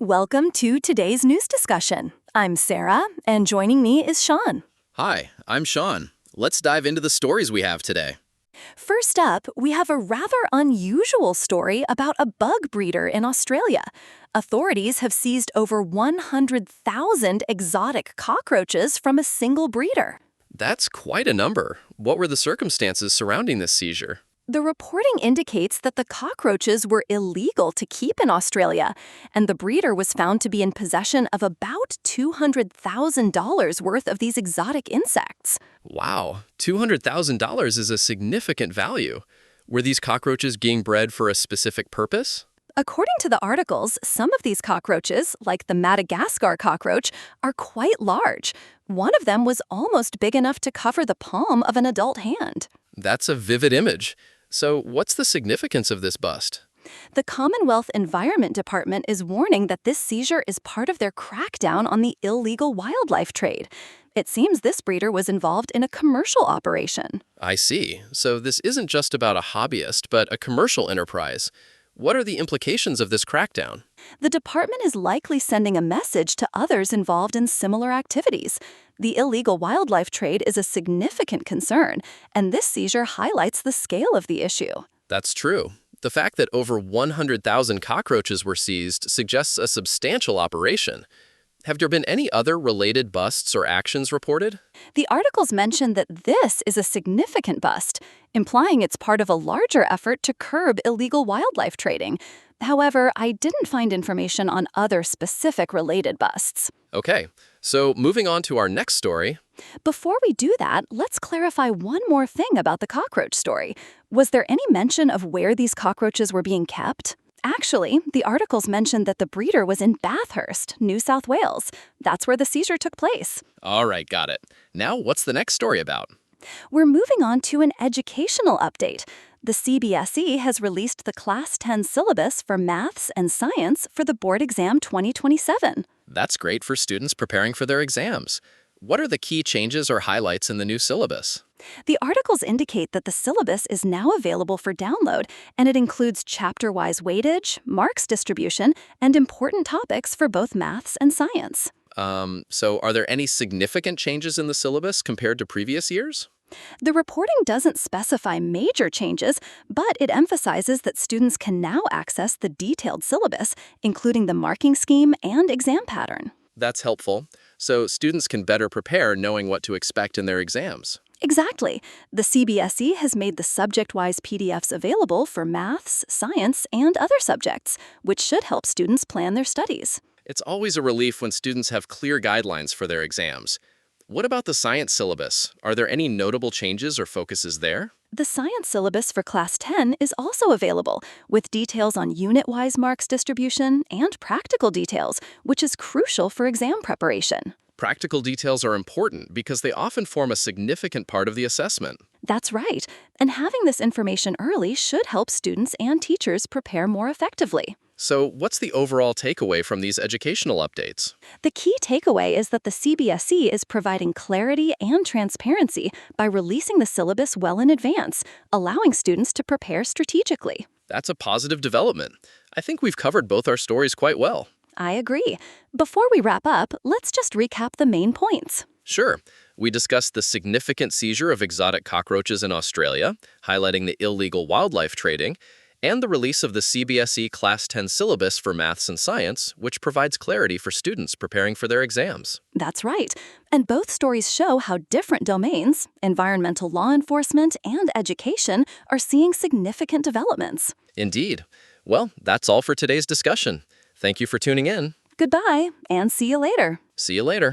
Welcome to today's news discussion. I'm Sarah, and joining me is Sean. Hi, I'm Sean. Let's dive into the stories we have today. First up, we have a rather unusual story about a bug breeder in Australia. Authorities have seized over 100,000 exotic cockroaches from a single breeder. That's quite a number. What were the circumstances surrounding this seizure? The reporting indicates that the cockroaches were illegal to keep in Australia, and the breeder was found to be in possession of about $200,000 worth of these exotic insects. Wow, $200,000 is a significant value. Were these cockroaches being bred for a specific purpose? According to the articles, some of these cockroaches, like the Madagascar cockroach, are quite large. One of them was almost big enough to cover the palm of an adult hand. That's a vivid image. So what's the significance of this bust? The Commonwealth Environment Department is warning that this seizure is part of their crackdown on the illegal wildlife trade. It seems this breeder was involved in a commercial operation. I see. So this isn't just about a hobbyist, but a commercial enterprise. What are the implications of this crackdown? The department is likely sending a message to others involved in similar activities. The illegal wildlife trade is a significant concern, and this seizure highlights the scale of the issue. That's true. The fact that over 100,000 cockroaches were seized suggests a substantial operation. Have there been any other related busts or actions reported? The articles mention that this is a significant bust, implying it's part of a larger effort to curb illegal wildlife trading. However, I didn't find information on other specific related busts. Okay, so moving on to our next story. Before we do that, let's clarify one more thing about the cockroach story. Was there any mention of where these cockroaches were being kept? Actually, the articles mentioned that the breeder was in Bathurst, New South Wales. That's where the seizure took place. All right, got it. Now, what's the next story about? We're moving on to an educational update. The CBSE has released the Class 10 syllabus for maths and science for the board exam 2027. That's great for students preparing for their exams. What are the key changes or highlights in the new syllabus? The articles indicate that the syllabus is now available for download, and it includes chapter-wise weightage, marks distribution, and important topics for both maths and science. So are there any significant changes in the syllabus compared to previous years? The reporting doesn't specify major changes, but it emphasizes that students can now access the detailed syllabus, including the marking scheme and exam pattern. That's helpful. So students can better prepare knowing what to expect in their exams. Exactly. The CBSE has made the subject-wise PDFs available for maths, science, and other subjects, which should help students plan their studies. It's always a relief when students have clear guidelines for their exams. What about the science syllabus? Are there any notable changes or focuses there? The science syllabus for Class 10 is also available, with details on unit-wise marks distribution and practical details, which is crucial for exam preparation. Practical details are important because they often form a significant part of the assessment. That's right, and having this information early should help students and teachers prepare more effectively. So what's the overall takeaway from these educational updates? The key takeaway is that the CBSE is providing clarity and transparency by releasing the syllabus well in advance, allowing students to prepare strategically. That's a positive development. I think we've covered both our stories quite well. I agree. Before we wrap up, let's just recap the main points. Sure. We discussed the significant seizure of exotic cockroaches in Australia, highlighting the illegal wildlife trading, and the release of the CBSE Class 10 syllabus for maths and science, which provides clarity for students preparing for their exams. That's right. And both stories show how different domains, environmental law enforcement and education, are seeing significant developments. Indeed. Well, that's all for today's discussion. Thank you for tuning in. Goodbye, and see you later. See you later.